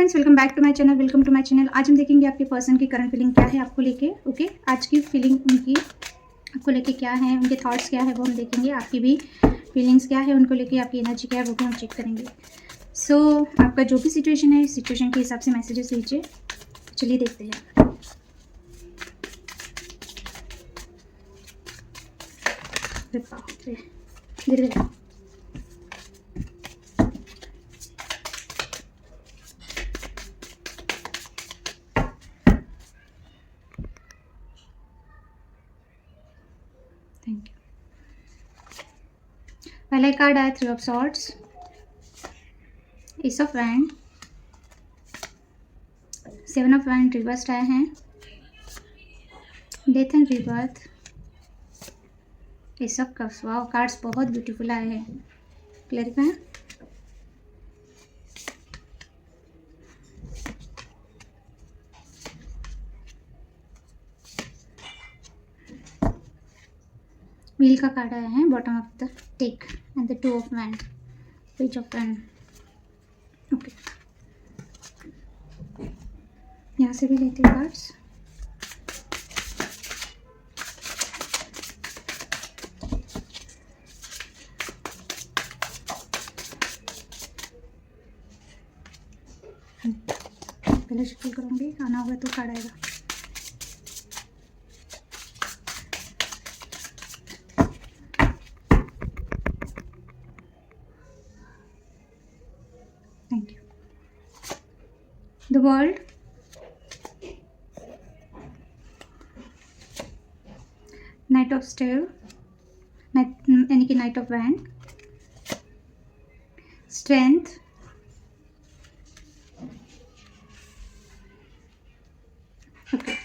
Friends, welcome back to my channel. आज हम देखेंगे आपके पर्सन की करंट फीलिंग क्या है आपको लेके। ओके, आज की फीलिंग उनकी आपको लेके क्या है, उनके थॉट्स क्या है वो हम देखेंगे। आपकी भी फीलिंग्स क्या है उनको लेके, आपकी एनर्जी क्या है वो भी हम चेक करेंगे। सो आपका जो भी सिचुएशन है, सिचुएशन के हिसाब से मैसेजेस लीजिए। चलिए देखते हैं। गिर गया। Thank you. पहला कार्ड आया 3 of swords, S of wand, 7 of wand reversed आए हैं, death and rebirth, S of cups. Wow, cards बहुत ब्यूटीफुल आए हैं। क्लियर का है। व्हील का कार्ड आया है, bottom of the deck and the 2 of wand, page of wand. Okay, यहाँ से भी लेते हैं कार्ड्स। पहले शफल करूँगी, आना होगा तो कार्ड आएगा। Thank you. The world, Knight of Steel, यानी कि Knight of Wand, Strength, okay,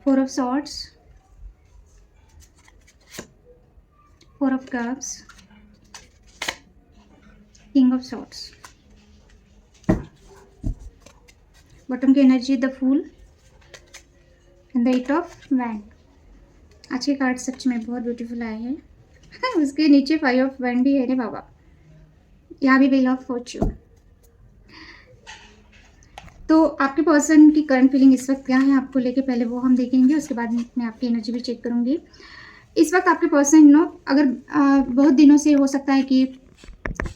Four of Swords, 4 of Cups, King of Swords। Bottom की energy the fool and the 8 of wand. आज के कार्ड सच में बहुत ब्यूटीफुल आए हैं। उसके नीचे 5 ऑफ वैंड भी है रे बाबा। यहाँ भी व्हील ऑफ फॉर्च्यून। तो आपके पर्सन की करंट फीलिंग इस वक्त क्या है आपको लेके, पहले वो हम देखेंगे, उसके बाद मैं आपकी एनर्जी भी चेक करूँगी। इस वक्त आपके पर्सन अगर बहुत दिनों से हो सकता है कि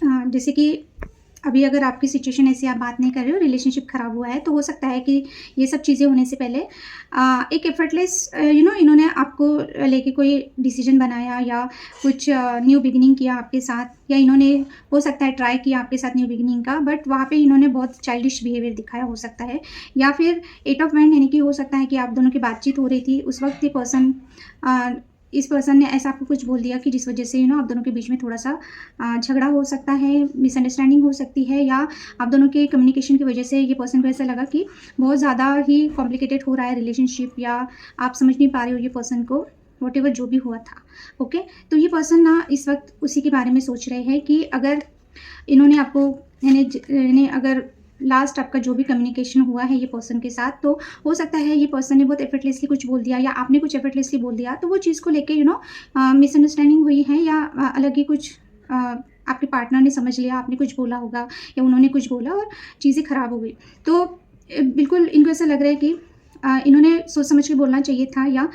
जैसे कि अभी अगर आपकी सिचुएशन ऐसी आप बात नहीं कर रहे हो, रिलेशनशिप ख़राब हुआ है, तो हो सकता है कि ये सब चीज़ें होने से पहले एक एफर्टलेस इन्होंने आपको लेके कोई डिसीजन बनाया या कुछ न्यू बिगिनिंग किया आपके साथ, या इन्होंने हो सकता है ट्राई किया आपके साथ न्यू बिगिनिंग का, बट वहाँ पे इन्होंने बहुत चाइल्डिश बिहेवियर दिखाया हो सकता है। या फिर 8 ऑफ वैंड यानी कि हो सकता है कि आप दोनों की बातचीत हो रही थी, उस वक्त ये पर्सन इस पर्सन ने ऐसा आपको कुछ बोल दिया कि जिस वजह से आप दोनों के बीच में थोड़ा सा झगड़ा हो सकता है, मिसअंडरस्टैंडिंग हो सकती है, या आप दोनों के कम्युनिकेशन की वजह से ये पर्सन को ऐसा लगा कि बहुत ज़्यादा ही कॉम्प्लिकेटेड हो रहा है रिलेशनशिप, या आप समझ नहीं पा रहे हो ये पर्सन को, व्हाटएवर जो भी हुआ था। ओके, तो ये पर्सन इस वक्त उसी के बारे में सोच रहे हैं कि अगर इन्होंने आपको यानी अगर लास्ट आपका जो भी कम्युनिकेशन हुआ है ये पर्सन के साथ, तो हो सकता है ये पर्सन ने बहुत एफर्टलेसली कुछ बोल दिया या आपने कुछ एफर्टलेसली बोल दिया, तो वो चीज़ को लेके मिसअंडरस्टैंडिंग हुई है, या अलग ही कुछ आपके पार्टनर ने समझ लिया, आपने कुछ बोला होगा या उन्होंने कुछ बोला और चीज़ें ख़राब हो गई। तो बिल्कुल इनको ऐसा लग रहा है कि इन्होंने सोच समझ के बोलना चाहिए था, या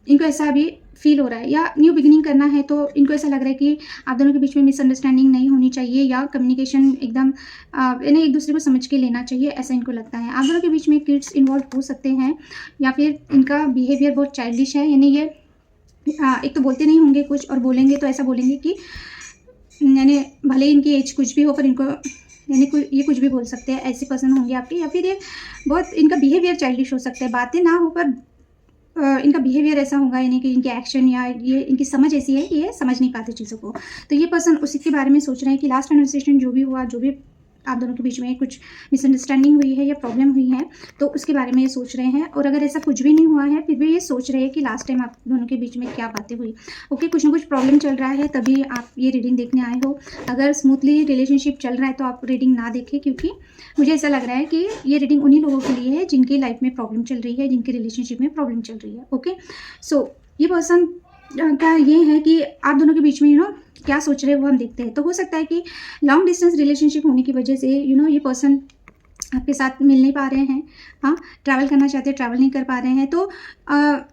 इनको ऐसा अभी फील हो रहा है, या न्यू बिगिनिंग करना है तो इनको ऐसा लग रहा है कि आप दोनों के बीच में मिसअंडरस्टैंडिंग नहीं होनी चाहिए, या कम्युनिकेशन एकदम यानी एक दूसरे को समझ के लेना चाहिए, ऐसा इनको लगता है। आप दोनों के बीच में किड्स इन्वॉल्व हो सकते हैं, या फिर इनका बिहेवियर बहुत चाइल्डिश है, यानी ये एक तो बोलते नहीं होंगे कुछ, और बोलेंगे तो ऐसा बोलेंगे कि यानी भले इनकी एज कुछ भी हो पर इनको ये कुछ भी बोल सकते हैं, ऐसे पर्सन होंगे आपके। या फिर ये बहुत इनका बिहेवियर चाइल्डिश हो सकता है, बातें ना हो पर इनका बिहेवियर ऐसा होगा, यानी कि इनके एक्शन या ये इनकी समझ ऐसी है कि ये समझ नहीं पाते चीज़ों को। तो ये पर्सन उसी के बारे में सोच रहे हैं कि लास्ट कन्वर्सेशन जो भी हुआ, जो भी आप दोनों के बीच में कुछ मिसअंडरस्टैंडिंग हुई है या प्रॉब्लम हुई है, तो उसके बारे में ये सोच रहे हैं। और अगर ऐसा कुछ भी नहीं हुआ है फिर भी ये सोच रहे हैं कि लास्ट टाइम आप दोनों के बीच में क्या बातें हुई। ओके, कुछ ना कुछ प्रॉब्लम चल रहा है तभी आप ये रीडिंग देखने आए हो। अगर स्मूथली रिलेशनशिप चल रहा है तो आप रीडिंग ना देखें, क्योंकि मुझे ऐसा लग रहा है कि ये रीडिंग उन्हीं लोगों के लिए है जिनकी लाइफ में प्रॉब्लम चल रही है, जिनकी रिलेशनशिप में प्रॉब्लम चल रही है। ओके, सो ये पर्सन का ये है कि आप दोनों के बीच में क्या सोच रहे हैं वो हम देखते हैं। तो हो सकता है कि लॉन्ग डिस्टेंस रिलेशनशिप होने की वजह से ये पर्सन आपके साथ मिल नहीं पा रहे हैं, हाँ, ट्रैवल करना चाहते हैं, ट्रैवल नहीं कर पा रहे हैं। तो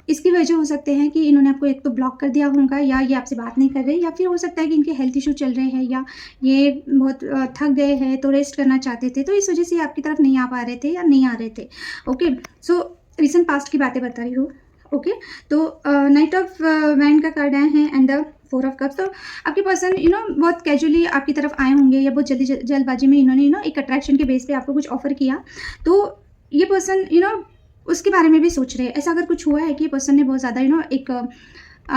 इसकी वजह हो सकते हैं कि इन्होंने आपको एक तो ब्लॉक कर दिया होगा, या ये आपसे बात नहीं कर रहे, या फिर हो सकता है कि इनके हेल्थ इशू चल रहे हैं, या ये बहुत थक गए हैं तो रेस्ट करना चाहते थे, तो इस वजह से ये आपकी तरफ नहीं आ पा रहे थे या नहीं आ रहे थे। ओके, सो रिसेंट पास्ट की बातें बता रही हूँ। ओके, तो नाइट ऑफ वैंड का कार्ड आए हैं एंड द 4 ऑफ कप्स। तो आपके पर्सन बहुत कैजुअली आपकी तरफ आए होंगे, या बहुत जल्दबाजी में इन्होंने एक अट्रैक्शन के बेस पे आपको कुछ ऑफर किया। तो ये पर्सन उसके बारे में भी सोच रहे हैं। ऐसा अगर कुछ हुआ है कि ये पर्सन ने बहुत ज़्यादा एक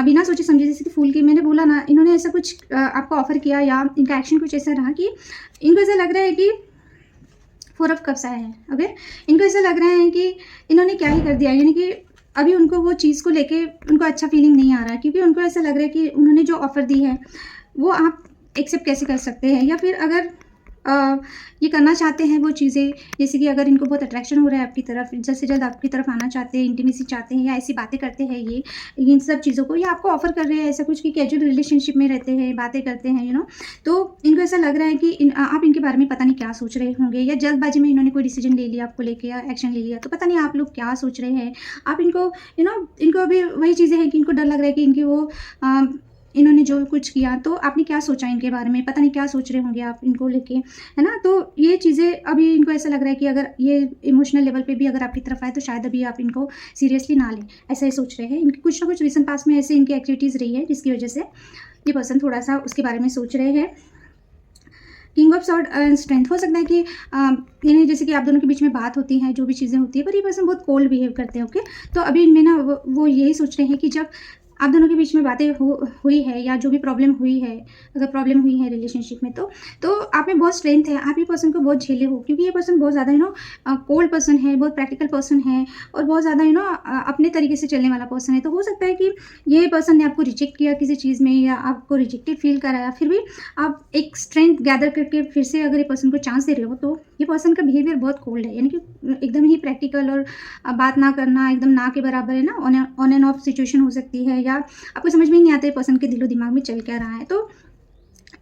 बिना सोचे समझे, जैसे कि फूल की मैंने बोला ना, इन्होंने ऐसा कुछ आपको ऑफर किया, या इनका एक्शन कुछ ऐसा रहा कि इनको ऐसा लग रहा है कि 4 ऑफ कप्स आए हैं। ओके, इनको ऐसा लग रहा है कि इन्होंने क्या ही कर दिया, यानी कि अभी उनको वो चीज़ को लेके उनको अच्छा फीलिंग नहीं आ रहा है, क्योंकि उनको ऐसा लग रहा है कि उन्होंने जो ऑफ़र दी है वो आप एक्सेप्ट कैसे कर सकते हैं, या फिर अगर ये करना चाहते हैं वो चीज़ें, जैसे कि अगर इनको बहुत अट्रैक्शन हो रहा है आपकी तरफ, जल्द से जल्द आपकी तरफ आना चाहते हैं, इंटीमेसी चाहते हैं, या ऐसी बातें करते हैं ये इन सब चीज़ों को, या आपको ऑफ़र कर रहे हैं ऐसा कुछ कि कैजुअल रिलेशनशिप में रहते हैं, बातें करते हैं तो इनको ऐसा लग रहा है कि आप इनके बारे में पता नहीं क्या सोच रहे होंगे, या जल्दबाजी में इन्होंने कोई डिसीजन ले लिया आपको लेके, या एक्शन ले लिया, तो पता नहीं आप लोग क्या सोच रहे हैं। आप इनको इनको अभी वही चीज़ें हैं कि इनको डर लग रहा है कि इनकी वो इन्होंने जो कुछ किया, तो आपने क्या सोचा इनके बारे में, पता नहीं क्या सोच रहे होंगे आप इनको लेके, है ना। तो ये चीज़ें अभी इनको ऐसा लग रहा है कि अगर ये इमोशनल लेवल पे भी अगर आपकी तरफ आए तो शायद अभी आप इनको सीरियसली ना लें, ऐसा ही सोच रहे हैं। इनकी कुछ ना कुछ रिसेंट पास्ट में ऐसे इनकी एक्टिविटीज़ रही है जिसकी वजह से ये पर्सन थोड़ा सा उसके बारे में सोच रहे हैं। King of sword and strength, हो सकता है कि यानी जैसे कि आप दोनों के बीच में बात होती है, जो भी चीज़ें होती है, पर ये पर्सन बहुत कोल्ड बिहेव करते हैं। ओके, तो अभी इनमें ना वो यही सोच रहे हैं कि जब आप दोनों के बीच में बातें हुई है, या जो भी प्रॉब्लम हुई है, अगर प्रॉब्लम हुई है रिलेशनशिप में, तो आप में बहुत स्ट्रेंथ है, आप ये पर्सन को बहुत झेले हो, क्योंकि ये पर्सन बहुत ज़्यादा कोल्ड पर्सन है, बहुत प्रैक्टिकल पर्सन है, और बहुत ज़्यादा अपने तरीके से चलने वाला पर्सन है। तो हो सकता है कि ये पर्सन ने आपको रिजेक्ट किया किसी चीज़ में, या आपको रिजेक्टेड फील कराया, फिर भी आप एक स्ट्रेंथ गैदर करके फिर से अगर ये पर्सन को चांस दे रहे हो, तो ये पर्सन का बिहेवियर बहुत कोल्ड है, यानी कि एकदम ही प्रैक्टिकल, और बात ना करना एकदम ना के बराबर है ना, ऑन एंड ऑफ सिचुएशन हो सकती है, या आपको समझ में ही नहीं आता है पर्सन के दिलो दिमाग में चल क्या रहा है। तो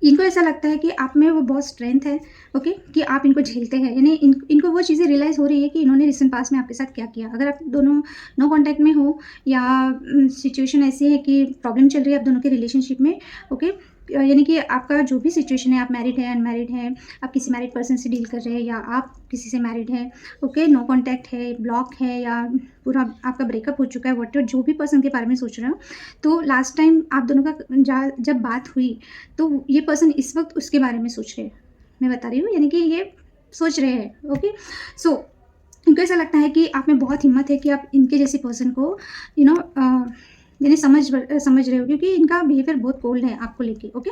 इनको ऐसा लगता है कि आप में वो बहुत स्ट्रेंथ है, ओके, कि आप इनको झेलते हैं, यानी इनको वो चीज़ें रियलाइज़ हो रही है कि इन्होंने रिसेंट पास्ट में आपके साथ क्या किया। अगर आप दोनों नो कॉन्टैक्ट में हो, या सिचुएशन ऐसी है कि प्रॉब्लम चल रही है आप दोनों के रिलेशनशिप में, ओके, यानी कि आपका जो भी सिचुएशन है, आप मैरिड है, अनमैरिड है, आप किसी मैरिड पर्सन से डील कर रहे हैं, या आप किसी से मैरिड है, ओके, नो कॉन्टैक्ट है, ब्लॉक है, या पूरा आपका ब्रेकअप हो चुका है, व्हाटएवर जो भी पर्सन के बारे में सोच रहे हो, तो लास्ट टाइम आप दोनों का जब बात हुई, तो ये पर्सन इस वक्त उसके बारे में सोच रहे हैं, मैं बता रही हूँ, यानी कि ये सोच रहे हैं। ओके, सो इनको ऐसा लगता है कि आप में बहुत हिम्मत है कि आप इनके जैसे पर्सन को यानी समझ रहे हो, क्योंकि इनका बिहेवियर बहुत कोल्ड है आपको लेके। ओके,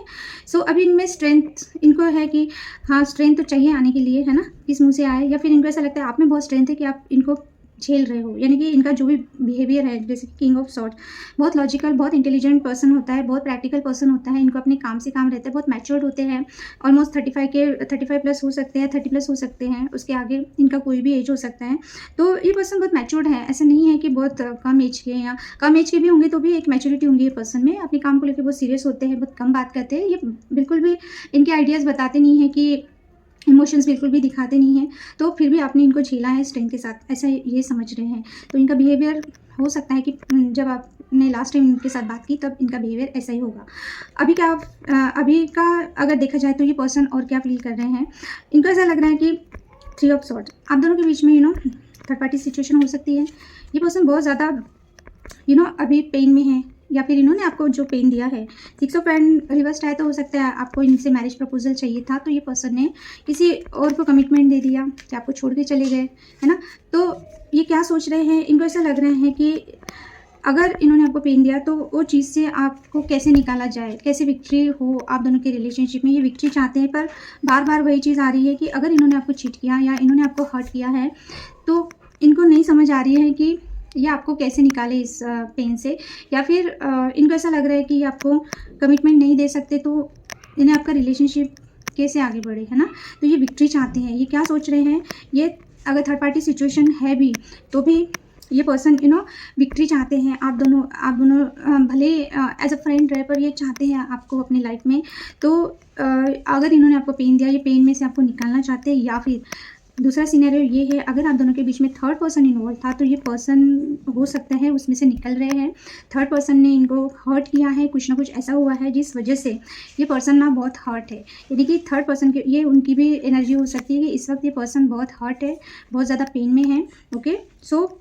सो अभी इनमें स्ट्रेंथ इनको है कि हाँ, स्ट्रेंथ तो चाहिए आने के लिए, है ना, किस मुंह से आए, या फिर इनको ऐसा लगता है आप में बहुत स्ट्रेंथ है कि आप इनको झेल रहे हो, यानी कि इनका जो भी बिहेवियर है, जैसे किंग ऑफ सॉर्ड, बहुत लॉजिकल, बहुत इंटेलिजेंट पर्सन होता है, बहुत प्रैक्टिकल पर्सन होता है, इनको अपने काम से काम रहता है, बहुत मैच्योर्ड होते हैं, ऑलमोस्ट 35 प्लस हो सकते हैं, 30 प्लस हो सकते हैं, उसके आगे इनका कोई भी एज हो सकता है। तो ये पर्सन बहुत मैच्योर्ड है, ऐसा नहीं है कि बहुत कम एज के, या कम एज के भी होंगे तो भी एक मैच्योरिटी होंगी ये पर्सन में, अपने काम को लेकर बहुत सीरियस होते हैं, बहुत कम बात करते हैं, ये बिल्कुल भी इनके आइडियाज़ बताते नहीं हैं, कि इमोशंस बिल्कुल भी दिखाते नहीं हैं, तो फिर भी आपने इनको झेला है स्ट्रेंथ के साथ, ऐसा ये समझ रहे हैं। तो इनका बिहेवियर हो सकता है कि जब आपने लास्ट टाइम इनके साथ बात की तब इनका बिहेवियर ऐसा ही होगा। अभी का अगर देखा जाए तो ये पर्सन और क्या फील कर रहे हैं, इनको ऐसा लग रहा है कि 3 ऑफ सॉर्ड, आप दोनों के बीच में थर्ड पार्टी सिचुएशन हो सकती है। ये पर्सन बहुत ज़्यादा अभी पेन में है, या फिर इन्होंने आपको जो पेन दिया है। 6 ऑफ पेंट रिवर्स्ड आए तो हो सकता है आपको इनसे मैरिज प्रपोजल चाहिए था, तो ये पर्सन ने किसी और को कमिटमेंट दे दिया, कि आपको छोड़ के चले गए, है ना। तो ये क्या सोच रहे हैं, इनको ऐसा लग रहा है कि अगर इन्होंने आपको पेन दिया तो वो चीज़ से आपको कैसे निकाला जाए, कैसे विक्ट्री हो आप दोनों के रिलेशनशिप में, ये विक्ट्री चाहते हैं। पर बार बार वही चीज़ आ रही है कि अगर इन्होंने आपको चीट किया या इन्होंने आपको हर्ट किया है, तो इनको नहीं समझ आ रही है कि ये आपको कैसे निकाले इस पेन से, या फिर इनको ऐसा लग रहा है कि ये आपको कमिटमेंट नहीं दे सकते, तो इन्हें आपका रिलेशनशिप कैसे आगे बढ़े, है ना। तो ये विक्ट्री चाहते हैं। ये क्या सोच रहे हैं, ये अगर थर्ड पार्टी सिचुएशन है भी तो भी ये पर्सन विक्ट्री चाहते हैं। आप दोनों भले एज अ फ्रेंड रहे, पर ये चाहते हैं आपको अपनी लाइफ में। तो अगर इन्होंने आपको पेन दिया, ये पेन में से आपको निकालना चाहते हैं। या फिर दूसरा सिनेरियो ये है, अगर आप दोनों के बीच में थर्ड पर्सन इन्वॉल्व था, तो ये पर्सन हो सकता है उसमें से निकल रहे हैं। थर्ड पर्सन ने इनको हर्ट किया है, कुछ ना कुछ ऐसा हुआ है जिस वजह से ये पर्सन ना बहुत हर्ट है। यानी कि थर्ड पर्सन के ये उनकी भी एनर्जी हो सकती है कि इस वक्त ये पर्सन बहुत हर्ट है, बहुत ज़्यादा पेन में है। ओके, सो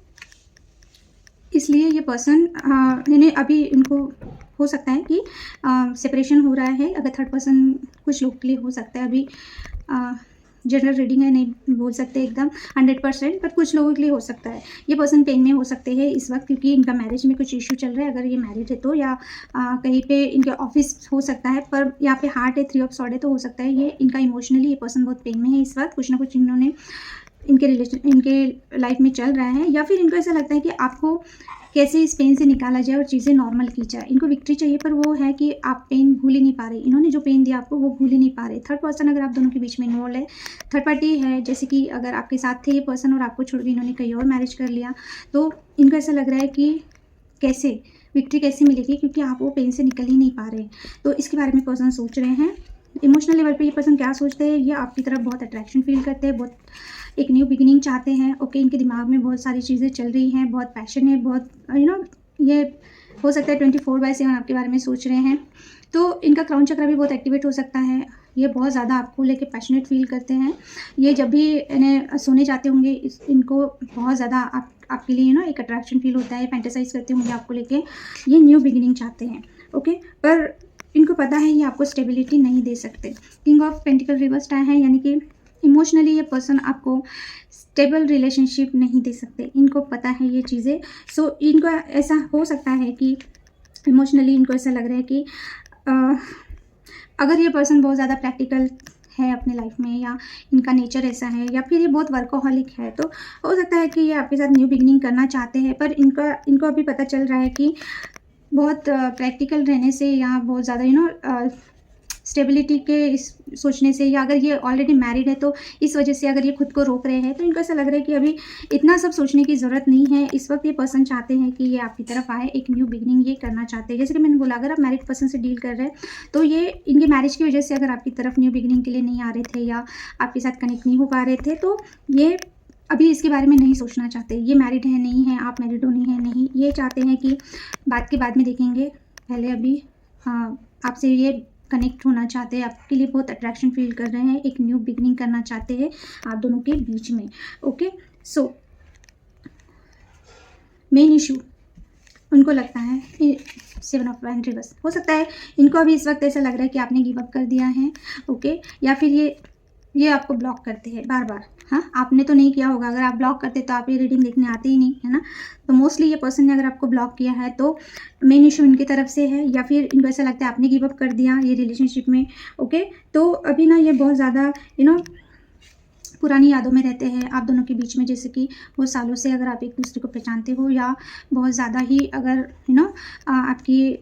इसलिए ये पर्सन यानी अभी इनको हो सकता है कि सेपरेशन हो रहा है। अगर थर्ड पर्सन कुछ लोग के लिए हो सकता है, अभी जनरल रीडिंग है, नहीं बोल सकते एकदम 100%, पर कुछ लोगों के लिए हो सकता है। ये पर्सन पेन में हो सकते हैं इस वक्त, क्योंकि इनका मैरिज में कुछ इशू चल रहा है। अगर ये मैरिड है तो, या कहीं पे इनके ऑफिस हो सकता है, पर यहाँ पे हार्ट है, 3 ऑफ सॉर्ड है, तो हो सकता है ये इनका इमोशनली ये पर्सन बहुत पेन में है इस वक्त। कुछ ना कुछ इन्होंने इनके लाइफ में चल रहा है। या फिर इनको ऐसा लगता है कि आपको कैसे इस पेन से निकाला जाए और चीज़ें नॉर्मल की जाए। इनको विक्ट्री चाहिए, पर वो है कि आप पेन भूल ही नहीं पा रहे। इन्होंने जो पेन दिया आपको वो भूल ही नहीं पा रहे। थर्ड पर्सन अगर आप दोनों के बीच में इन्वॉल्व है, थर्ड पार्टी है, जैसे कि अगर आपके साथ थे ये पर्सन और आपको छोड़ के इन्होंने कहीं और मैरिज कर लिया, तो इनको ऐसा लग रहा है कि कैसे विक्ट्री कैसे मिलेगी, क्योंकि आप वो पेन से निकल ही नहीं पा रहे। तो इसके बारे में पर्सन सोच रहे हैं। इमोशनल लेवल पे ये पर्सन क्या सोचते हैं, ये आपकी तरफ बहुत अट्रैक्शन फील करते हैं, बहुत एक न्यू बिगिनिंग चाहते हैं। ओके, इनके दिमाग में बहुत सारी चीज़ें चल रही हैं, बहुत पैशन है, बहुत ये हो सकता है 24/7 आपके बारे में सोच रहे हैं। तो इनका क्राउन चक्र भी बहुत एक्टिवेट हो सकता है। ये बहुत ज़्यादा आपको लेके पैशनेट फील करते हैं। ये जब भी इन्हें सोने जाते होंगे, इनको बहुत ज़्यादा आपके लिए एक अट्रैक्शन फील होता है, फैंटेसाइज करते होंगे आपको लेके। ये न्यू बिगिनिंग चाहते हैं। ओके, पर इनको पता है ये आपको स्टेबिलिटी नहीं दे सकते। किंग ऑफ पेंटिकल रिवर्स्ड आया है, यानी कि इमोशनली ये पर्सन आपको स्टेबल रिलेशनशिप नहीं दे सकते। इनको पता है ये चीज़ें। सो इनको ऐसा हो सकता है कि इमोशनली इनको ऐसा लग रहा है कि अगर ये पर्सन बहुत ज़्यादा प्रैक्टिकल है अपने लाइफ में, या इनका नेचर ऐसा है, या फिर ये बहुत वर्कोहॉलिक है, तो हो सकता है कि ये आपके साथ न्यू बिगिनिंग करना चाहते हैं। पर इनको अभी पता चल रहा है कि बहुत प्रैक्टिकल रहने से, या बहुत ज़्यादा स्टेबिलिटी के इस सोचने से, या अगर ये ऑलरेडी मैरिड है तो इस वजह से अगर ये खुद को रोक रहे हैं, तो इनको ऐसा लग रहा है कि अभी इतना सब सोचने की ज़रूरत नहीं है। इस वक्त ये पर्सन चाहते हैं कि ये आपकी तरफ आए, एक न्यू बिगिनिंग ये करना चाहते हैं। जैसे कि मैंने बोला, अगर आप मैरिड पर्सन से डील कर रहे हैं, तो ये इनके मैरिज की वजह से अगर आपकी तरफ न्यू बिगिनिंग के लिए नहीं आ रहे थे, या आपके साथ कनेक्ट नहीं हो पा रहे थे, तो ये अभी इसके बारे में नहीं सोचना चाहते। ये मैरिड है नहीं है, आप मैरिड हो नहीं है नहीं, ये चाहते हैं कि बात के बाद में देखेंगे, पहले अभी आपसे ये कनेक्ट होना चाहते हैं, आपके लिए बहुत अट्रैक्शन फील कर रहे हैं, एक न्यू बिगिनिंग करना चाहते हैं आप दोनों के बीच में। ओके, सो मेन इशू उनको लगता है 7 ऑफ पेंटिकल्स। हो सकता है इनको अभी इस वक्त ऐसा लग रहा है कि आपने गिव अप कर दिया है। ओके, या फिर ये आपको ब्लॉक करते हैं बार बार। हाँ, आपने तो नहीं किया होगा। अगर आप ब्लॉक करते तो आप ये रीडिंग देखने आते ही नहीं, है ना। तो मोस्टली ये पर्सन ने अगर आपको ब्लॉक किया है, तो मेन इशू इनकी तरफ से है, या फिर इनको ऐसा लगता है आपने गिव अप कर दिया ये रिलेशनशिप में। ओके, तो अभी ना ये बहुत ज़्यादा पुरानी यादों में रहते हैं आप दोनों के बीच में। जैसे कि बहुत सालों से अगर आप एक दूसरे को पहचानते हो, या बहुत ज़्यादा ही अगर आपकी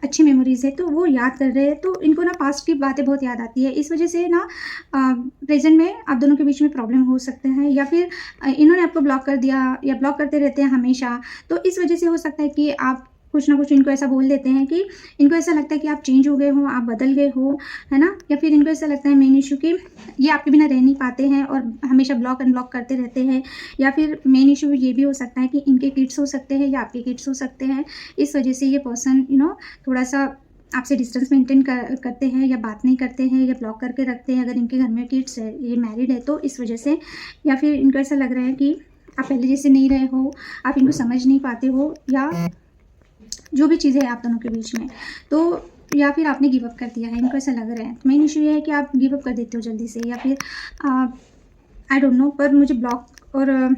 अच्छी मेमोरीज़ है, तो वो याद कर रहे हैं, तो इनको ना पास्ट की बातें बहुत याद आती है। इस वजह से ना प्रेजेंट में आप दोनों के बीच में प्रॉब्लम हो सकते हैं, या फिर इन्होंने आपको ब्लॉक कर दिया, या ब्लॉक करते रहते हैं हमेशा। तो इस वजह से हो सकता है कि आप कुछ ना कुछ इनको ऐसा बोल देते हैं कि इनको ऐसा लगता है कि आप चेंज हो गए हो, आप बदल गए हो, है ना। या फिर इनको ऐसा लगता है मेन इशू कि ये आपके बिना रह नहीं पाते हैं और हमेशा ब्लॉक अनब्लॉक करते रहते हैं। या फिर मेन इशू ये भी हो सकता है कि इनके किड्स हो सकते हैं, या आपके किड्स हो सकते हैं। इस वजह से ये पर्सन थोड़ा सा आपसे डिस्टेंस मेंटेन करते हैं, या बात नहीं करते हैं, या ब्लॉक करके रखते हैं। अगर इनके घर में किड्स है, ये मैरिड है, तो इस वजह से। या फिर इनको ऐसा लग रहा है कि आप पहले जैसे नहीं रहे हो, आप इनको समझ नहीं पाते हो, या जो भी चीज़ें हैं आप दोनों के बीच में, तो या फिर आपने गिव अप कर दिया है, इनको ऐसा लग रहा है। मेन इशू ये है कि आप गिव अप कर देते हो जल्दी से, या फिर आई डोंट नो, पर मुझे ब्लॉक और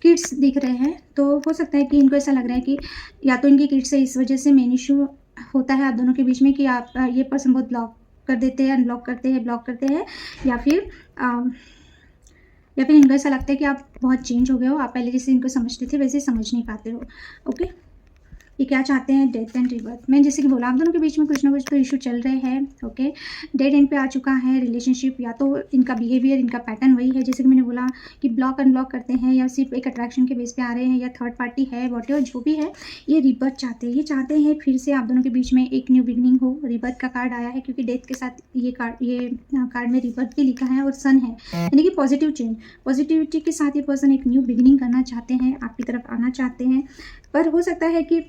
किड्स दिख रहे हैं। तो हो सकता है कि इनको ऐसा लग रहा है कि या तो इनकी किड्स है, इस वजह से मेन इशू होता है आप दोनों के बीच में कि आप ये पर्सन बहुत ब्लॉक कर देते हैं, अनब्लॉक करते हैं, ब्लॉक करते हैं। या फिर इनको ऐसा लगता है कि आप बहुत चेंज हो गए हो, आप पहले जैसे इनको समझते थे वैसे समझ नहीं पाते हो। ओके, ये क्या चाहते हैं, डेथ एंड रिबर्थ। मैं जैसे कि बोला, आप दोनों के बीच में कुछ ना कुछ तो इशू चल रहे हैं। ओके, डेड एंड पे आ चुका है रिलेशनशिप, या तो इनका बिहेवियर, इनका पैटर्न वही है जैसे कि मैंने बोला कि ब्लॉक अनब्लॉक करते हैं, या सिर्फ एक अट्रैक्शन के बेस पे आ रहे हैं, या थर्ड पार्टी है, वॉटेवर जो भी है, ये रिबर्थ चाहते हैं। ये चाहते हैं फिर से आप दोनों के बीच में एक न्यू बिगनिंग हो। रिबर्थ का कार्ड आया है क्योंकि डेथ के साथ ये कार्ड में रिबर्थ भी लिखा है और सन है, यानी कि पॉजिटिव चेंज, पॉजिटिविटी के साथ ये पर्सन एक न्यू बिगनिंग करना चाहते हैं, आपकी तरफ आना चाहते हैं। पर हो सकता है कि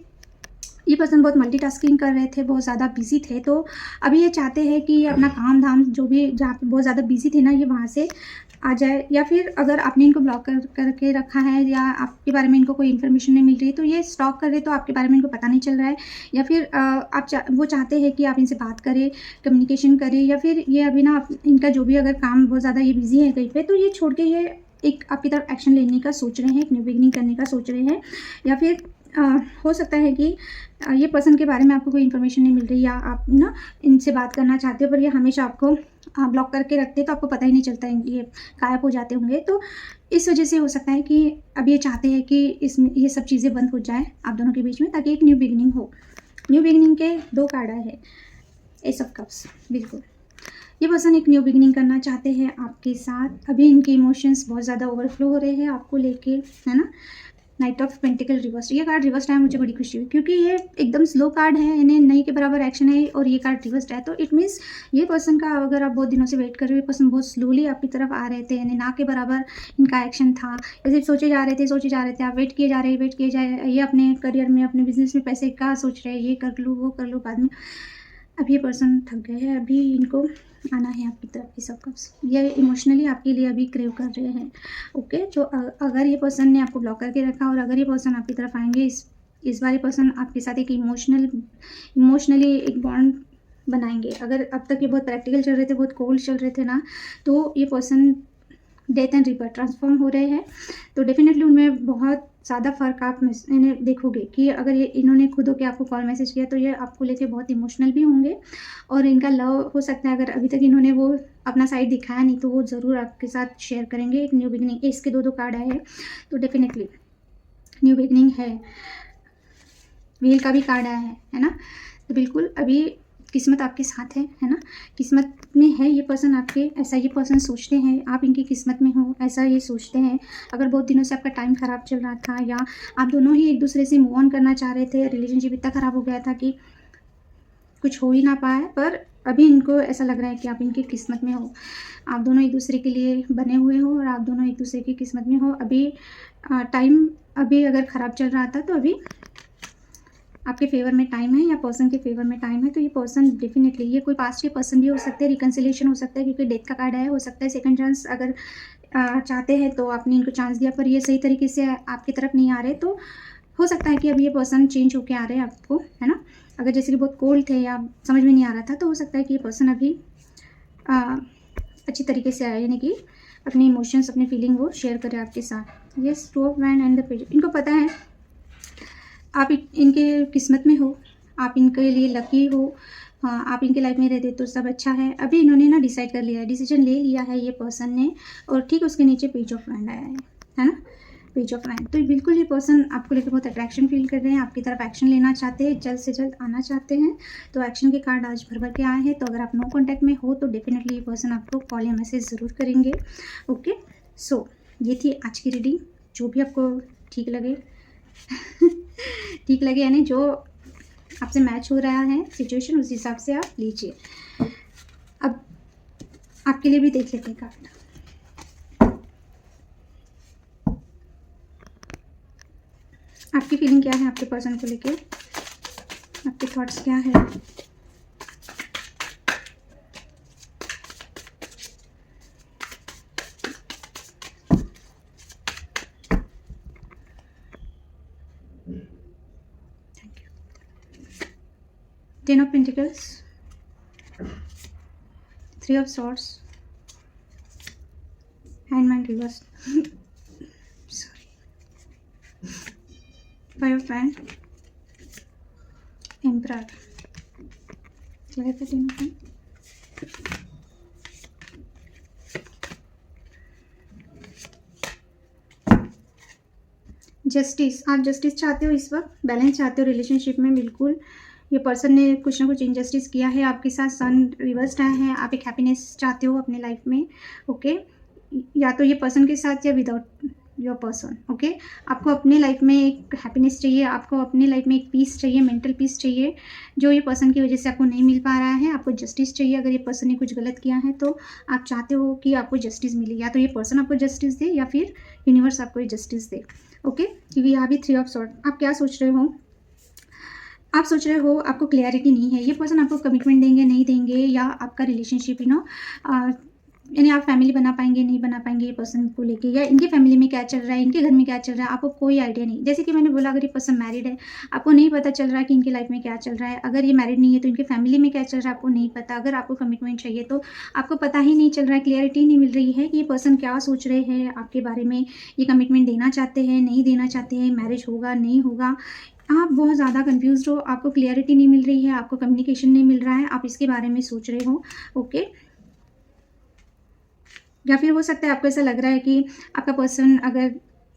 ये पर्सन बहुत मल्टीटास्किंग कर रहे थे, बहुत ज़्यादा बिजी थे, तो अभी ये चाहते हैं कि ये अपना काम धाम जो भी जहाँ पे बहुत ज़्यादा बिजी थे ना, ये वहाँ से आ जाए। या फिर अगर आपने इनको ब्लॉक करके रखा है, या आपके बारे में इनको कोई इन्फॉर्मेशन नहीं मिल रही, तो ये स्टॉक कर रहे, तो आपके बारे में इनको पता नहीं चल रहा है। या फिर वो चाहते हैं कि आप इनसे बात करें, कम्युनिकेशन करें, या फिर ये अभी ना इनका जो भी अगर काम बहुत ज़्यादा ये बिजी है कहीं पर, तो ये छोड़ के ये एक आपकी तरफ एक्शन लेने का सोच रहे हैं, एक न्यू बिगनिंग करने का सोच रहे हैं। या फिर हो सकता है कि ये पर्सन के बारे में आपको कोई इन्फॉर्मेशन नहीं मिल रही, या आप ना इनसे बात करना चाहते हो, पर ये हमेशा आपको ब्लॉक करके रखते, तो आपको पता ही नहीं चलता है, ये गायब हो जाते होंगे। तो इस वजह से हो सकता है कि अब ये चाहते हैं कि इसमें ये सब चीज़ें बंद हो जाए आप दोनों के बीच में, ताकि एक न्यू बिगनिंग हो। न्यू बिगनिंग के 2 कार्ड आए हैं, एस ऑफ कप्स। बिल्कुल ये पर्सन एक न्यू बिगनिंग करना चाहते हैं आपके साथ। अभी इनके इमोशंस बहुत ज़्यादा ओवरफ्लो हो रहे हैं आपको लेके, है ना। नाइट ऑफ पेंटिकल रिवर्स, ये कार्ड रिवर्स है, मुझे बड़ी खुशी हुई क्योंकि ये एकदम स्लो कार्ड है, यानी नहीं के बराबर एक्शन है, और ये कार्ड रिवर्स है, तो इट मीन्स ये पर्सन का, अगर आप बहुत दिनों से वेट कर रहे हो, ये पर्सन बहुत स्लोली आपकी तरफ आ रहे थे, यानी ना के बराबर इनका एक्शन था। या सिर्फ सोचे जा रहे थे, आप वेट किए जा रहे, ये अपने करियर में, अपने बिजनेस में पैसे का सोच रहे हैं, ये कर लूँ वो कर लूँ बाद में। अब ये पर्सन थक गए हैं, अभी इनको आना है आपकी तरफ की सब कप्स। ये इमोशनली आपके लिए अभी क्रेव कर रहे हैं। ओके, जो अगर ये पर्सन ने आपको ब्लॉक करके रखा, और अगर ये पर्सन आपकी तरफ आएंगे, इस बार ये पर्सन आपके साथ एक इमोशनली एक बॉन्ड बनाएंगे। अगर अब तक ये बहुत प्रैक्टिकल चल रहे थे, बहुत कोल्ड चल रहे थे ना, तो ये person death and rebirth transform हो रहे हैं। तो डेफिनेटली उनमें बहुत ज़्यादा फ़र्क आप इन्हें देखोगे कि अगर ये इन्होंने खुद होकर आपको कॉल मैसेज किया, तो ये आपको लेके बहुत इमोशनल भी होंगे, और इनका लव हो सकता है, अगर अभी तक इन्होंने वो अपना साइड दिखाया नहीं, तो वो ज़रूर आपके साथ शेयर करेंगे एक न्यू बिगनिंग। इसके 2 कार्ड आए हैं, तो डेफिनेटली न्यू बिगनिंग है। व्हील का भी कार्ड आया है ना। तो बिल्कुल अभी किस्मत आपके साथ है ना, किस्मत में है ये पर्सन आपके, ऐसा ये पर्सन सोचते हैं, आप इनकी किस्मत में हो, ऐसा ये सोचते हैं। अगर बहुत दिनों से आपका टाइम ख़राब चल रहा था, या आप दोनों ही एक दूसरे से मूव ऑन करना चाह रहे थे, रिलेशनशिप इतना ख़राब हो गया था कि कुछ हो ही ना पाया, पर अभी इनको ऐसा लग रहा है कि आप इनकी किस्मत में हो, आप दोनों एक दूसरे के लिए बने हुए हो, और आप दोनों एक दूसरे की किस्मत में हो। अभी टाइम अभी अगर ख़राब चल रहा था, तो अभी आपके फेवर में टाइम है, या पर्सन के फेवर में टाइम है। तो ये पर्सन डेफिनेटली, ये कोई पास्ट के पर्सन भी हो सकते हैं, रिकन्सिलेशन हो सकता है, क्योंकि डेथ का कार्ड आया, हो सकता है सेकंड चांस अगर चाहते हैं, तो आपने इनको चांस दिया, पर ये सही तरीके से आपकी तरफ नहीं आ रहे, तो हो सकता है कि अभी ये पर्सन चेंज होके आ रहे हैं आपको, है ना। अगर जैसे कि बहुत कोल्ड थे, या समझ में नहीं आ रहा था, तो हो सकता है कि ये पर्सन अभी अच्छी तरीके से आए, यानी कि अपने इमोशंस, अपने फीलिंग वो शेयर करें आपके साथ। Yes, 2 of wand and the page. इनको पता है आप इनके किस्मत में हो, आप इनके लिए लकी हो, हाँ, आप इनके लाइफ में रहते तो सब अच्छा है। अभी इन्होंने ना डिसाइड कर लिया है, डिसीजन ले लिया है ये पर्सन ने, और ठीक उसके नीचे पेज ऑफ वैंड आया है ना, पेज ऑफ वैंड। तो बिल्कुल ये पर्सन आपको लेकर बहुत अट्रैक्शन फील कर रहे हैं, आपकी तरफ एक्शन लेना चाहते हैं, जल्द से जल्द आना चाहते हैं। तो एक्शन के कार्ड आज भर भर के आए हैं। तो अगर आप नो कॉन्टैक्ट में हो, तो डेफिनेटली ये पर्सन आपको कॉल या मैसेज ज़रूर करेंगे। ओके, सो ये थी आज की रीडिंग। जो भी आपको ठीक लगे ठीक लगे, यानी जो आपसे मैच हो रहा है सिचुएशन, उस हिसाब से आप लीजिए। अब आपके लिए भी देख लेते हैं कार्ड। आपकी फीलिंग क्या है आपके पर्सन को लेके, आपके थॉट्स क्या है। Ten of Pentacles, 3 of Swords, Hangman reversed. Sorry. 5 of Wands, Emperor. Clear the Ten of Wands. Justice, आप जस्टिस चाहते हो इस वक्त, बैलेंस चाहते हो रिलेशनशिप में। बिल्कुल ये पर्सन ने कुछ ना कुछ इनजस्टिस किया है आपके साथ, सन रिवर्स्ड आए हैं, आप एक हैप्पीनेस चाहते हो अपने लाइफ में। ओके, या तो ये पर्सन के साथ या विदाउट योर पर्सन। ओके, आपको अपने लाइफ में एक हैप्पीनेस चाहिए, आपको अपने लाइफ में एक पीस चाहिए, मेंटल पीस चाहिए, जो ये पर्सन की वजह से आपको नहीं मिल पा रहा है। आपको जस्टिस चाहिए, अगर ये पर्सन ने कुछ गलत किया है तो आप चाहते हो कि आपको जस्टिस मिले, या तो ये पर्सन आपको जस्टिस दे या फिर यूनिवर्स आपको ये जस्टिस दे। ओके, क्योंकि यहाँ भी 3 ऑफ सॉर्ड। आप क्या सोच रहे हो? आप सोच रहे हो आपको क्लैरिटी नहीं है, ये पर्सन आपको कमिटमेंट देंगे नहीं देंगे, या आपका रिलेशनशिप यानी आप फैमिली बना पाएंगे नहीं बना पाएंगे ये पर्सन को लेके, या इनकी फैमिली में क्या चल रहा है, इनके घर में क्या चल रहा है, आपको कोई आइडिया नहीं। जैसे कि मैंने बोला, अगर ये पर्सन मैरिड है, आपको नहीं पता चल रहा है कि इनकी लाइफ में क्या चल रहा है। अगर ये मैरिड नहीं है तो इनकी फैमिली में क्या चल रहा है आपको नहीं पता। अगर आपको कमिटमेंट चाहिए तो आपको पता ही नहीं चल रहा है, क्लियरिटी नहीं मिल रही है कि ये पर्सन क्या सोच रहे हैं आपके बारे में, ये कमिटमेंट देना चाहते हैं नहीं देना चाहते हैं, मैरिज होगा नहीं होगा। आप बहुत ज़्यादा कंफ्यूज्ड हो, आपको क्लियरिटी नहीं मिल रही है, आपको कम्युनिकेशन नहीं मिल रहा है, आप इसके बारे में सोच रहे हो। ओके, या फिर हो सकता है आपको ऐसा लग रहा है कि आपका पर्सन अगर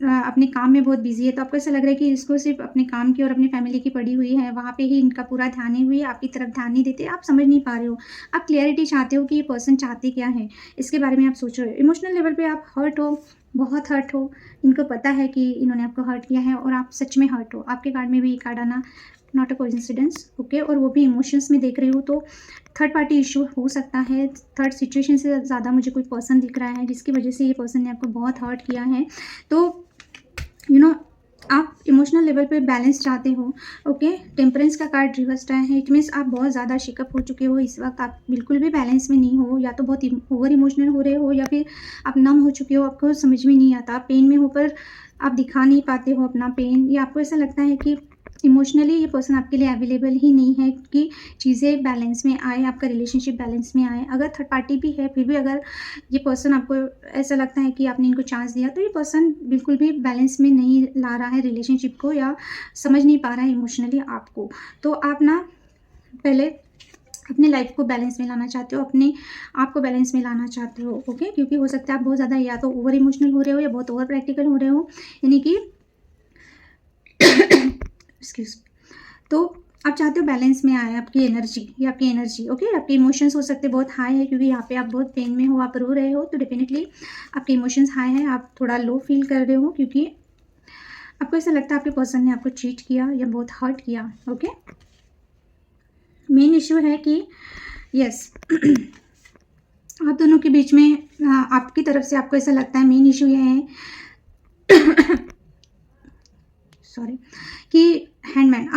अपने काम में बहुत बिजी है, तो आपको ऐसा लग रहा है कि इसको सिर्फ अपने काम की और अपनी फैमिली की पड़ी हुई है, वहाँ पे ही इनका पूरा ध्यान नहीं हुई है, आपकी तरफ ध्यान नहीं देते, आप समझ नहीं पा रहे हो। आप क्लियरिटी चाहते हो कि ये पर्सन चाहते क्या है, इसके बारे में आप सोच रहे हो। इमोशनल लेवल पे आप हर्ट हो, बहुत हर्ट हो, इनको पता है कि इन्होंने आपको हर्ट किया है और आप सच में हर्ट हो। आपके कार्ड में भी ये कार्ड आना नॉट अ कोइंसिडेंस। ओके, और वो भी इमोशंस में देख रही हूँ, तो थर्ड पार्टी इशू हो सकता है। थर्ड सिचुएशन से ज़्यादा मुझे कोई पर्सन दिख रहा है जिसकी वजह से ये पर्सन ने आपको बहुत हर्ट किया है। तो आप इमोशनल लेवल पे बैलेंस चाहते हो। ओके, टेम्परेंस का कार्ड रिवर्स्ड आया है, इट मीन्स आप बहुत ज़्यादा शिकअप हो चुके हो इस वक्त, आप बिल्कुल भी बैलेंस में नहीं हो, या तो बहुत ओवर इमोशनल हो रहे हो, या फिर आप नम हो चुके हो, आपको समझ में नहीं आता, पेन में हो पर आप दिखा नहीं पाते हो अपना पेन, या आपको ऐसा लगता है कि इमोशनली ये पर्सन आपके लिए अवेलेबल ही नहीं है कि चीज़ें बैलेंस में आए, आपका रिलेशनशिप बैलेंस में आए। अगर थर्ड पार्टी भी है फिर भी अगर ये पर्सन आपको ऐसा लगता है कि आपने इनको चांस दिया, तो ये पर्सन बिल्कुल भी बैलेंस में नहीं ला रहा है रिलेशनशिप को, या समझ नहीं पा रहा है इमोशनली आपको। तो आप ना पहले अपने लाइफ को बैलेंस में लाना चाहते हो, अपने आप को बैलेंस में लाना चाहते हो। ओके, क्योंकि हो सकता है आप बहुत ज़्यादा या तो ओवर इमोशनल हो रहे हो या बहुत ओवर प्रैक्टिकल हो रहे हो, यानी कि एक्सक्यूज। तो आप चाहते हो बैलेंस में आए आपकी एनर्जी, ये आपकी एनर्जी। ओके, आपके इमोशंस हो सकते हैं बहुत हाई है, क्योंकि यहाँ पे आप बहुत पेन में हो, आप रो रहे हो, तो डेफिनेटली आपके इमोशंस हाई है, आप थोड़ा लो फील कर रहे हो, क्योंकि आपको ऐसा लगता है आपके पर्सन ने आपको चीट किया या बहुत हर्ट किया। ओके, मेन इश्यू है कि यस आप दोनों के बीच में आपकी तरफ से आपको ऐसा लगता है, मेन इश्यू ये है सॉरी, कि हैंडमैन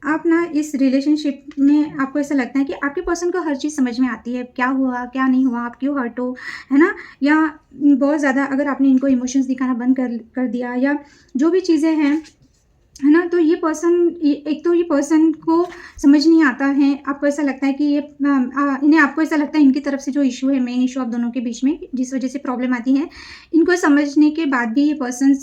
आप ना इस रिलेशनशिप में आपको ऐसा लगता है कि आपके पर्सन को हर चीज़ समझ में आती है, क्या हुआ क्या नहीं हुआ, आप क्यों हर्ट हो, है ना। या बहुत ज़्यादा अगर आपने इनको इमोशंस दिखाना बंद कर दिया, या जो भी चीज़ें हैं, है ना, तो ये पर्सन, एक तो ये पर्सन को समझ नहीं आता है, आपको ऐसा लगता है कि ये इन्हें, आपको ऐसा लगता है इनकी तरफ से जो इशू है, मेन इशू आप दोनों के बीच में जिस वजह से प्रॉब्लम आती है, इनको समझने के बाद भी ये पर्सन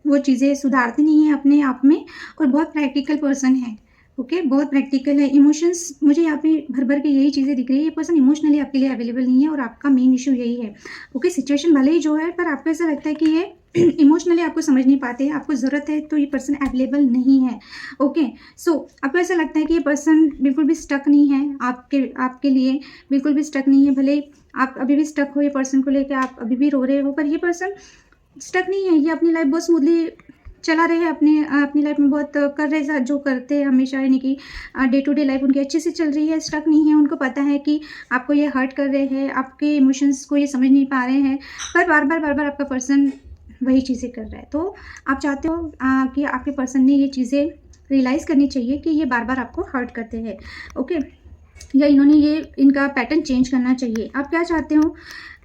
वो चीज़ें सुधारते नहीं हैं अपने आप में, और बहुत प्रैक्टिकल पर्सन है। ओके, बहुत प्रैक्टिकल है। इमोशंस मुझे यहाँ पे भर भर के यही चीज़ें दिख रही है, ये पर्सन इमोशनली आपके लिए अवेलेबल नहीं है, और आपका मेन इशू यही है। ओके, सिचुएशन भले ही जो है, पर आपको ऐसा लगता है कि ये इमोशनली आपको समझ नहीं पाते, आपको ज़रूरत है तो ये पर्सन अवेलेबल नहीं है। ओके, सो आपको ऐसा लगता है कि ये पर्सन बिल्कुल भी स्टक नहीं है आपके लिए, बिल्कुल भी स्टक नहीं है। भले आप अभी भी स्टक हो ये पर्सन को लेकर, आप अभी भी रो रहे हो, पर ये पर्सन स्टक नहीं है, ये अपनी लाइफ बहुत स्मूथली चला रहे हैं, अपनी लाइफ में बहुत कर रहे जो करते हैं हमेशा, यानी कि डे टू डे लाइफ उनकी अच्छे से चल रही है, स्टक नहीं है। उनको पता है कि आपको ये हर्ट कर रहे हैं, आपके इमोशंस को ये समझ नहीं पा रहे हैं, पर बार बार आपका पर्सन वही चीज़ें कर रहा है। तो आप चाहते हो कि आपके पर्सन ने ये चीज़ें रियलाइज़ करनी चाहिए कि ये बार बार आपको हर्ट करते हैं। ओके, या इन्होंने इनका पैटर्न चेंज करना चाहिए। आप क्या चाहते हो?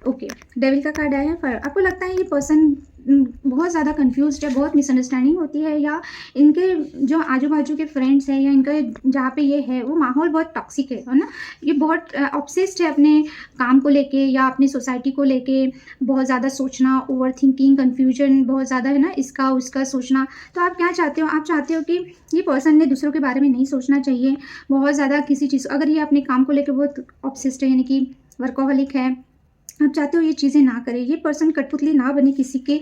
ओके, डेविल का कार्ड आया है, पर आपको लगता है ये पर्सन बहुत ज़्यादा कंफ्यूज्ड है, बहुत मिसअंडरस्टैंडिंग होती है, या इनके जो आजू बाजू के फ्रेंड्स हैं, या इनका जहाँ पे ये है वो माहौल बहुत टॉक्सिक है ना। ये बहुत ऑब्सेस्ड है अपने काम को लेके, या अपनी सोसाइटी को लेके, बहुत ज़्यादा सोचना, ओवर थिंकिंग, कन्फ्यूजन बहुत ज़्यादा है ना, इसका उसका सोचना। तो आप क्या चाहते हो? आप चाहते हो कि ये पर्सन ने दूसरों के बारे में नहीं सोचना चाहिए, बहुत ज़्यादा किसी चीज़, अगर ये अपने काम को लेकर बहुत ऑब्सेस्ड है, यानी कि वर्कोहलिक है, आप चाहते हो ये चीज़ें ना करें, ये पर्सन कठपुतली ना बने किसी के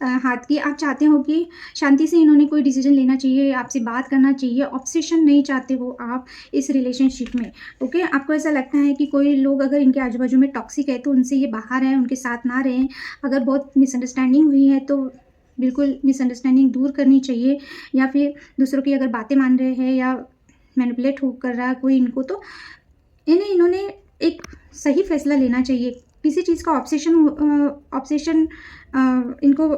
हाथ की। आप चाहते हो कि शांति से इन्होंने कोई डिसीज़न लेना चाहिए, आपसे बात करना चाहिए, ऑब्सेशन नहीं चाहते हो आप इस रिलेशनशिप में, ओके? आपको ऐसा लगता है कि कोई लोग अगर इनके आजू-बाजू में टॉक्सिक है, तो उनसे ये बाहर हैं, उनके साथ ना रहें। अगर बहुत मिसअंडरस्टैंडिंग हुई है, तो बिल्कुल मिसअंडरस्टैंडिंग दूर करनी चाहिए, या फिर दूसरों की अगर बातें मान रहे हैं या मैनिपुलेट हो कर रहा है कोई इनको, तो इन्होंने एक सही फैसला लेना चाहिए। किसी चीज़ का ऑब्सेशन इनको,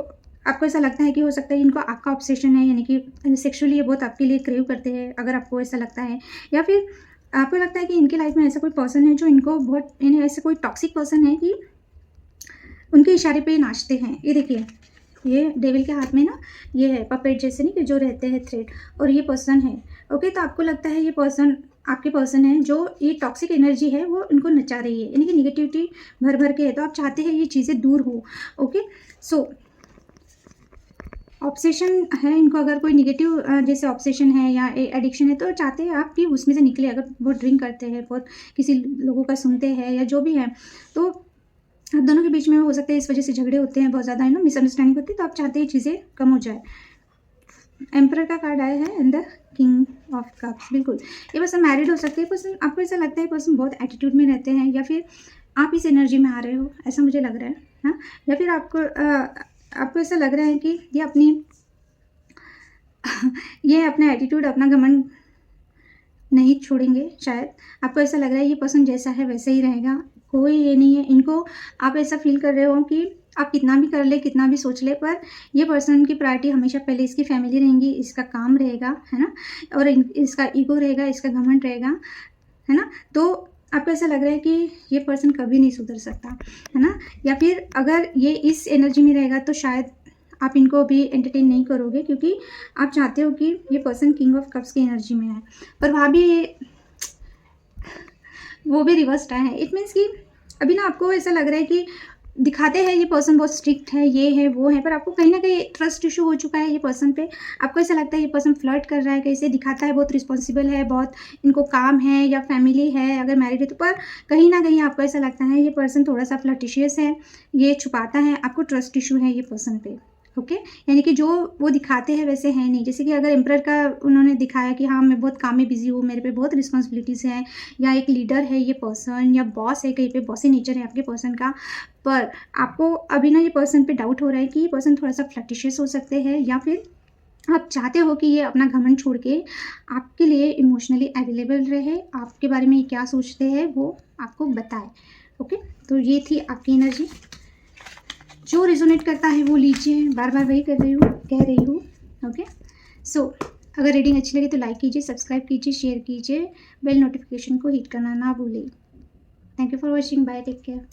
आपको ऐसा लगता है कि हो सकता है इनको आपका ऑब्सेशन है, यानी कि सेक्सुअली ये बहुत आपके लिए क्रेव करते हैं, अगर आपको ऐसा लगता है, या फिर आपको लगता है कि इनकी लाइफ में ऐसा कोई पर्सन है जो इनको बहुत, यानी ऐसे कोई टॉक्सिक पर्सन है कि उनके इशारे पे नाचते हैं। ये देखिए, ये डेविल के हाथ में ना ये है पपेट जैसे, नहीं कि जो रहते हैं थ्रेड, और ये पर्सन है, ओके? तो आपको लगता है ये पर्सन आपके पर्सन है जो ये टॉक्सिक एनर्जी है वो इनको नचा रही है, यानी कि निगेटिविटी भर भर के है, तो आप चाहते हैं ये चीज़ें दूर हो, ओके? सो ऑब्सेशन है इनको, अगर कोई निगेटिव जैसे ऑब्सेशन है या एडिक्शन है, तो चाहते हैं आप कि उसमें से निकले। अगर बहुत ड्रिंक करते हैं, बहुत किसी लोगों का सुनते हैं या जो भी है, तो आप दोनों के बीच में हो सकता है इस वजह से झगड़े होते हैं, बहुत ज़्यादा मिसअंडरस्टैंडिंग होती है, तो आप चाहते हैं ये चीज़ें कम हो जाए। एम्परर का कार्ड आया है and the king of cups. बिल्कुल, ये पर्सन मैरिड हो सकते हैं। पर्सन, आपको ऐसा लगता है पर्सन बहुत एटीट्यूड में रहते हैं, या फिर आप इस एनर्जी में आ रहे हो, ऐसा मुझे लग रहा है, हाँ? या फिर आपको ऐसा लग रहा है कि ये अपनी ये अपना एटीट्यूड, अपना घमंड नहीं छोड़ेंगे शायद। आपको ऐसा लग रहा है ये पर्सन जैसा है वैसा ही रहेगा, कोई ये नहीं है इनको। आप ऐसा फ़ील कर रहे हो कि आप कितना भी कर ले, कितना भी सोच ले, पर ये पर्सन की प्रायोरिटी हमेशा पहले इसकी फैमिली रहेंगी, इसका काम रहेगा, है ना? और इसका ईगो रहेगा, इसका घमंड रहेगा, है ना? तो आपको ऐसा लग रहा है कि ये पर्सन कभी नहीं सुधर सकता, है ना? या फिर अगर ये इस एनर्जी में रहेगा, तो शायद आप इनको अभी एंटरटेन नहीं करोगे, क्योंकि आप चाहते हो कि ये पर्सन किंग ऑफ कप्स की एनर्जी में है, पर वहाँ भी वो भी रिवर्स्ड आए हैं। इट मीन्स कि अभी ना आपको ऐसा लग रहा है कि दिखाते हैं ये पर्सन बहुत स्ट्रिक्ट है, ये है, वो है, पर आपको कहीं न कहीं ट्रस्ट इश्यू हो चुका है ये पर्सन पे। आपको ऐसा लगता है ये पर्सन फ्लर्ट कर रहा है, कैसे दिखाता है बहुत रिस्पॉन्सिबल है, बहुत इनको काम है या फैमिली है, अगर मैरिड है तो, पर कहीं न कहीं आपको ऐसा लगता है ये पर्सन थोड़ा-सा फ्लर्टिशियस है, ये छुपाता है, आपको ट्रस्ट इश्यू है ये पर्सन पे, ओके? यानी कि जो वो दिखाते हैं वैसे है नहीं। जैसे कि अगर एम्परर का उन्होंने दिखाया कि हाँ, मैं बहुत काम में बिज़ी हूँ, मेरे पे बहुत रिस्पॉन्सिबिलिटीज़ हैं, या एक लीडर है ये पर्सन, या बॉस है, कहीं पे बॉसी नेचर है आपके पर्सन का। पर आपको अभी ना ये पर्सन पे डाउट हो रहा है कि ये पर्सन थोड़ा-सा फ्लर्टिशियस हो सकते हैं, या फिर आप चाहते हो कि ये अपना घमंड छोड़ के आपके लिए इमोशनली अवेलेबल रहे, आपके बारे में ये क्या सोचते हैं वो आपको बताए, ओके? तो ये थी आपकी एनर्जी। जो रेजोनेट करता है वो लीजिए, बार-बार वही कह रही हूँ, ओके? सो अगर रीडिंग अच्छी लगे तो लाइक कीजिए, सब्सक्राइब कीजिए, शेयर कीजिए, बेल नोटिफिकेशन को हिट करना ना भूलें। Thank you for watching, bye, take care.